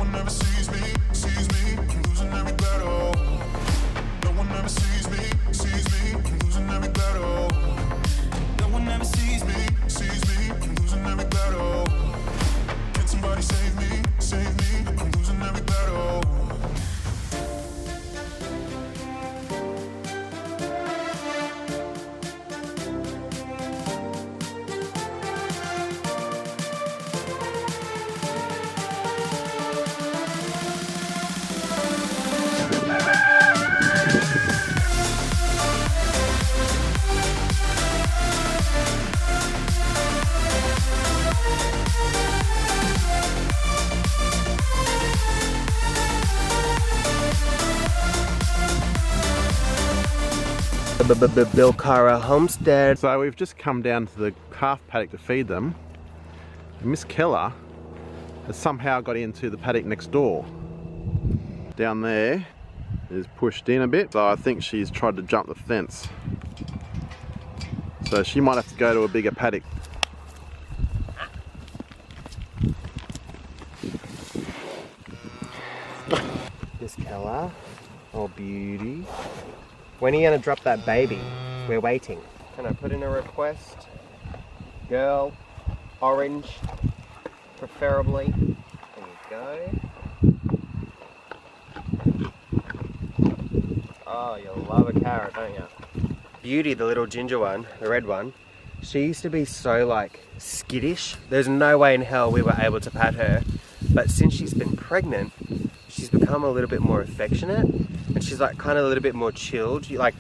one ever sees me, I'm losing every battle. No one ever sees me, I'm losing every battle. No one ever sees me, I'm losing every battle. Can somebody save me, I'm losing every battle. Bikurra Homestead. So we've just come down to the calf paddock to feed them. Miss Keller has somehow got into the paddock next door. Down there is pushed in a bit, so I think she's tried to jump the fence. So she might have to go to a bigger paddock. Miss Keller, oh beauty. When are you gonna drop that baby? We're waiting. Can I put in a request? Girl, orange, preferably. There you go. Oh, you'll love a carrot, don't you? Beauty, the little ginger one, the red one, she used to be so like skittish. There's no way in hell we were able to pat her. But since she's been pregnant, she's become a little bit more affectionate. And she's like kind of a little bit more chilled. Like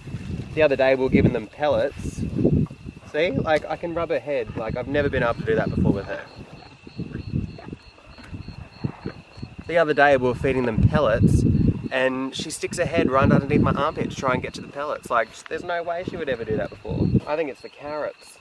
the other day we were giving them pellets. See, like I can rub her head. Like I've never been able to do that before with her. The other day we were feeding them pellets and she sticks her head right underneath my armpit to try and get to the pellets. Like there's no way she would ever do that before. I think it's the carrots.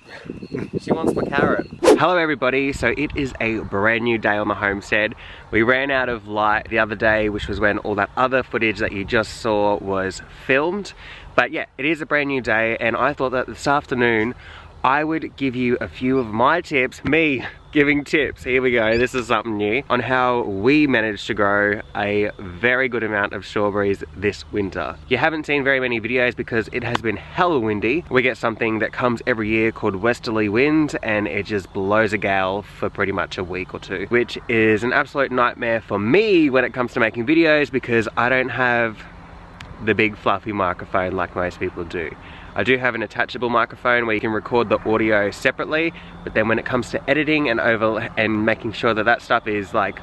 She wants my carrot. Hello everybody, so it is a brand new day on the homestead. We ran out of light the other day, which was when all that other footage that you just saw was filmed. But yeah, it is a brand new day and I thought that this afternoon I would give you a few of my tips, me giving tips, here we go, this is something new, on how we managed to grow a very good amount of strawberries this winter. You haven't seen very many videos because it has been hella windy. We get something that comes every year called westerly wind and it just blows a gale for pretty much a week or two, which is an absolute nightmare for me when it comes to making videos because I don't have the big fluffy microphone like most people do. I do have an attachable microphone where you can record the audio separately, but then when it comes to editing and making sure that that stuff is like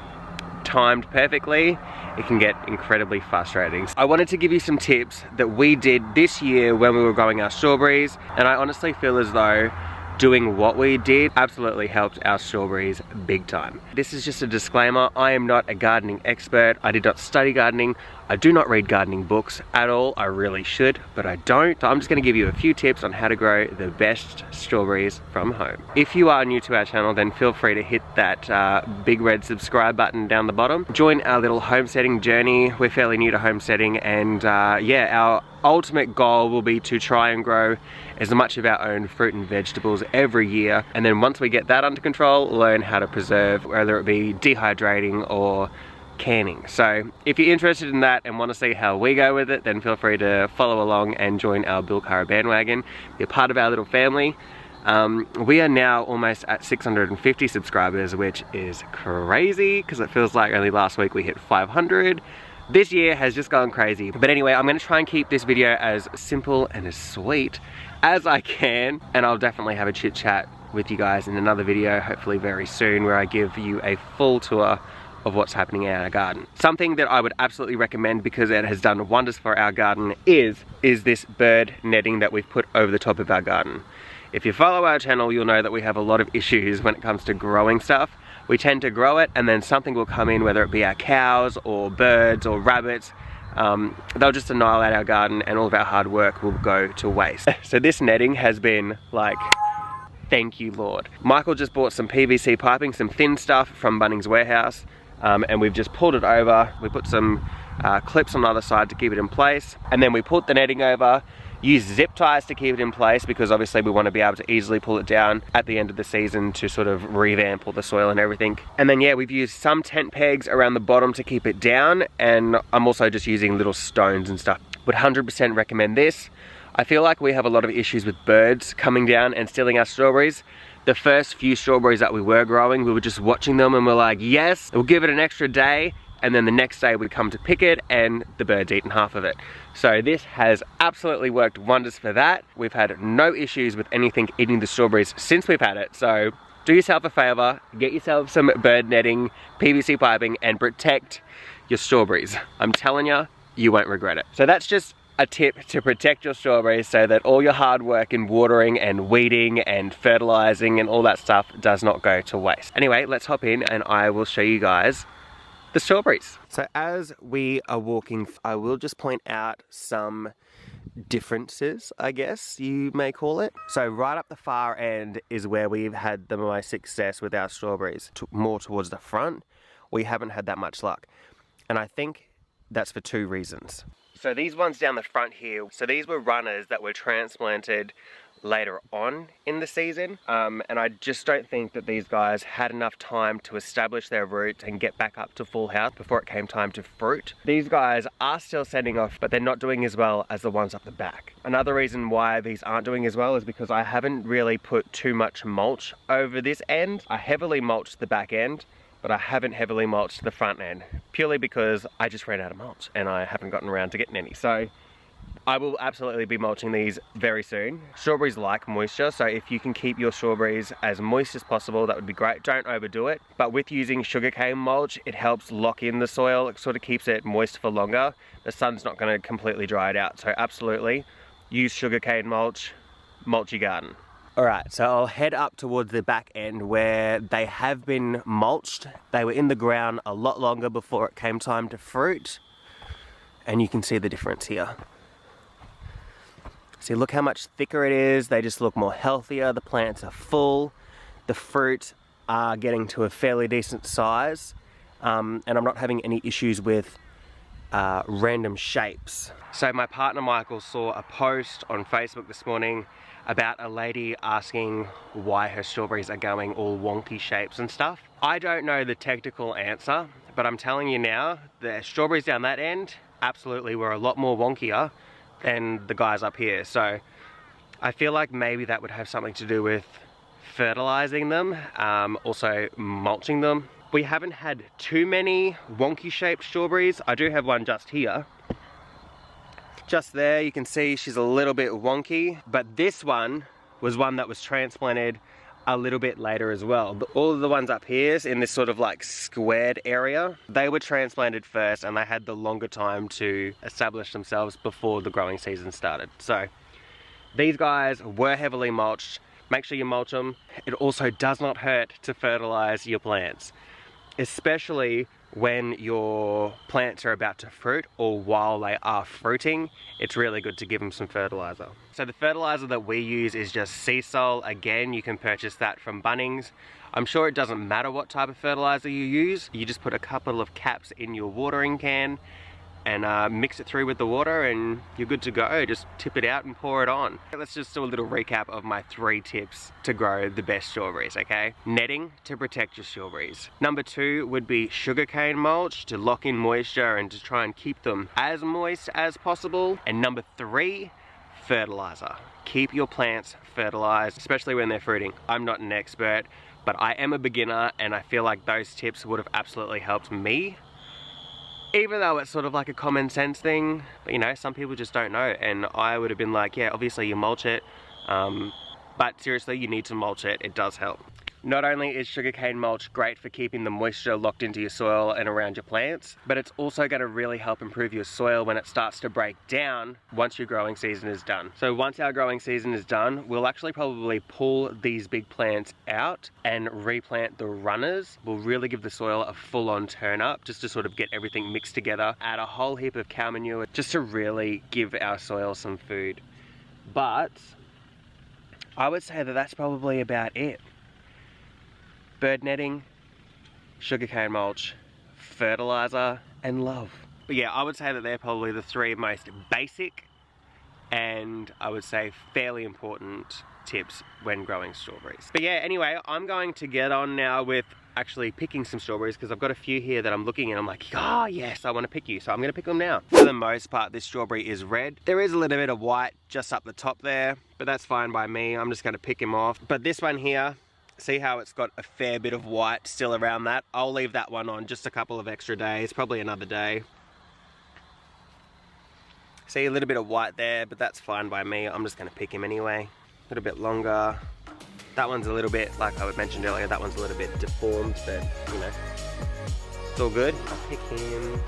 timed perfectly, it can get incredibly frustrating. I wanted to give you some tips that we did this year when we were growing our strawberries, and I honestly feel as though doing what we did absolutely helped our strawberries big time. This is just a disclaimer, I am not a gardening expert. I did not study gardening. I do not read gardening books at all. I really should, but I don't. So I'm just gonna give you a few tips on how to grow the best strawberries from home. If you are new to our channel, then feel free to hit that big red subscribe button down the bottom. Join our little homesteading journey. We're fairly new to homesteading and yeah, our ultimate goal will be to try and grow as much of our own fruit and vegetables every year, and then once we get that under control, learn how to preserve, whether it be dehydrating or canning. So if you're interested in that and want to see how we go with it, then feel free to follow along and join our Bikurra bandwagon, be a part of our little family. We are now almost at 650 subscribers, which is crazy because it feels like only last week we hit 500. This year has just gone crazy. But anyway, I'm going to try and keep this video as simple and as sweet as I can, and I'll definitely have a chit chat with you guys in another video, hopefully very soon, where I give you a full tour of what's happening in our garden. Something that I would absolutely recommend because it has done wonders for our garden is this bird netting that we've put over the top of our garden. If you follow our channel, you'll know that we have a lot of issues when it comes to growing stuff. We tend to grow it and then something will come in, whether it be our cows or birds or rabbits. They'll just annihilate our garden and all of our hard work will go to waste. So this netting has been like, thank you Lord. Michael just bought some PVC piping, some thin stuff from Bunnings Warehouse, and we've just pulled it over. We put some clips on the other side to keep it in place, and then we put the netting over, Use zip ties to keep it in place because obviously we want to be able to easily pull it down at the end of the season to sort of revamp all the soil and everything. And then yeah, we've used some tent pegs around the bottom to keep it down, and I'm also just using little stones and stuff. Would 100% recommend this. I feel like we have a lot of issues with birds coming down and stealing our strawberries. The first few strawberries that we were growing, we were just watching them and we're like, yes, we'll give it an extra day. And then the next day we'd come to pick it and the bird's eaten half of it. So this has absolutely worked wonders for that. We've had no issues with anything eating the strawberries since we've had it. So do yourself a favor, get yourself some bird netting, PVC piping, and protect your strawberries. I'm telling you, you won't regret it. So that's just a tip to protect your strawberries so that all your hard work in watering and weeding and fertilizing and all that stuff does not go to waste. Anyway, let's hop in and I will show you guys the strawberries. So as we are walking, I will just point out some differences, I guess you may call it. So right up the far end is where we've had the most success with our strawberries. More towards the front, we haven't had that much luck. And I think that's for two reasons. So these ones down the front here, so these were runners that were transplanted later on in the season, and I just don't think that these guys had enough time to establish their roots and get back up to full health before it came time to fruit. These guys are still sending off, but they're not doing as well as the ones up the back. Another reason why these aren't doing as well is because I haven't really put too much mulch over this end. I heavily mulched the back end, but I haven't heavily mulched the front end, purely because I just ran out of mulch and I haven't gotten around to getting any. So I will absolutely be mulching these very soon. Strawberries like moisture, so if you can keep your strawberries as moist as possible, that would be great. Don't overdo it. But with using sugarcane mulch, it helps lock in the soil. It sort of keeps it moist for longer. The sun's not going to completely dry it out. So absolutely use sugarcane mulch, mulch your garden. Alright, so I'll head up towards the back end where they have been mulched. They were in the ground a lot longer before it came time to fruit. And you can see the difference here. See, look how much thicker it is. They just look more healthier. The plants are full. The fruit are getting to a fairly decent size. And I'm not having any issues with random shapes. So my partner Michael saw a post on Facebook this morning about a lady asking why her strawberries are going all wonky shapes and stuff. I don't know the technical answer, but I'm telling you now, the strawberries down that end absolutely were a lot more wonkier than the guys up here. So I feel like maybe that would have something to do with fertilizing them, also mulching them. We haven't had too many wonky shaped strawberries. I do have one just here. Just there, you can see she's a little bit wonky, but this one was one that was transplanted a little bit later as well. All of the ones up here in this sort of like squared area, they were transplanted first and they had the longer time to establish themselves before the growing season started. So these guys were heavily mulched. Make sure you mulch them. It also does not hurt to fertilize your plants, especially when your plants are about to fruit or while they are fruiting. It's really good to give them some fertilizer. So the fertilizer that we use is just sea salt. Again, you can purchase that from Bunnings. I'm sure it doesn't matter what type of fertilizer you use. You just put a couple of caps in your watering can and mix it through with the water and you're good to go. Just tip it out and pour it on. Let's just do a little recap of my 3 tips to grow the best strawberries, okay? Netting to protect your strawberries. Number 2 would be sugarcane mulch to lock in moisture and to try and keep them as moist as possible. And number 3, fertilizer. Keep your plants fertilized, especially when they're fruiting. I'm not an expert, but I am a beginner and I feel like those tips would have absolutely helped me. Even though it's sort of like a common sense thing, but you know, some people just don't know, and I would have been like, yeah, obviously you mulch it, but seriously, you need to mulch it. It does help. Not only is sugarcane mulch great for keeping the moisture locked into your soil and around your plants, but it's also going to really help improve your soil when it starts to break down once your growing season is done. So once our growing season is done, we'll actually probably pull these big plants out and replant the runners. We'll really give the soil a full-on turn up just to sort of get everything mixed together. Add a whole heap of cow manure just to really give our soil some food. But I would say that that's probably about it. Bird netting, sugarcane mulch, fertilizer, and love. But yeah, I would say that they're probably the 3 most basic and I would say fairly important tips when growing strawberries. But yeah, anyway, I'm going to get on now with actually picking some strawberries because I've got a few here that I'm looking and I'm like, oh yes, I want to pick you, so I'm going to pick them now. For the most part, this strawberry is red. There is a little bit of white just up the top there, but that's fine by me. I'm just going to pick him off. But this one here, see how it's got a fair bit of white still around that? I'll leave that one on just a couple of extra days, probably another day. See a little bit of white there, but that's fine by me. I'm just going to pick him anyway. A little bit longer. That one's a little bit, like I mentioned earlier, that one's a little bit deformed, but you know, it's all good. I'll pick him.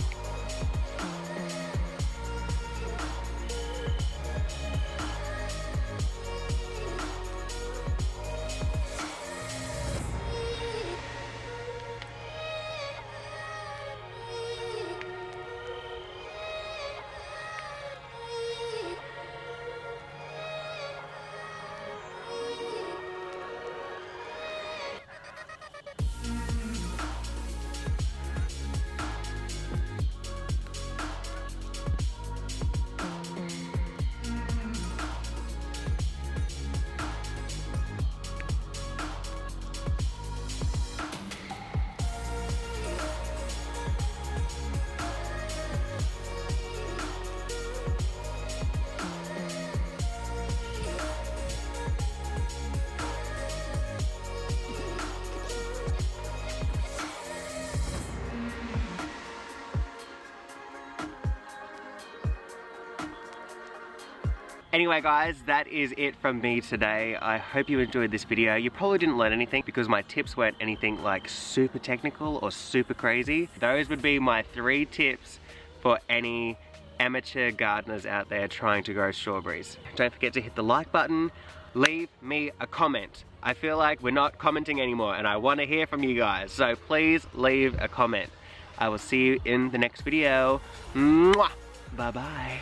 Anyway guys, that is it from me today. I hope you enjoyed this video. You probably didn't learn anything because my tips weren't anything like super technical or super crazy. Those would be my 3 tips for any amateur gardeners out there trying to grow strawberries. Don't forget to hit the like button, leave me a comment. I feel like we're not commenting anymore and I want to hear from you guys, so please leave a comment. I will see you in the next video. Mwah! Bye bye.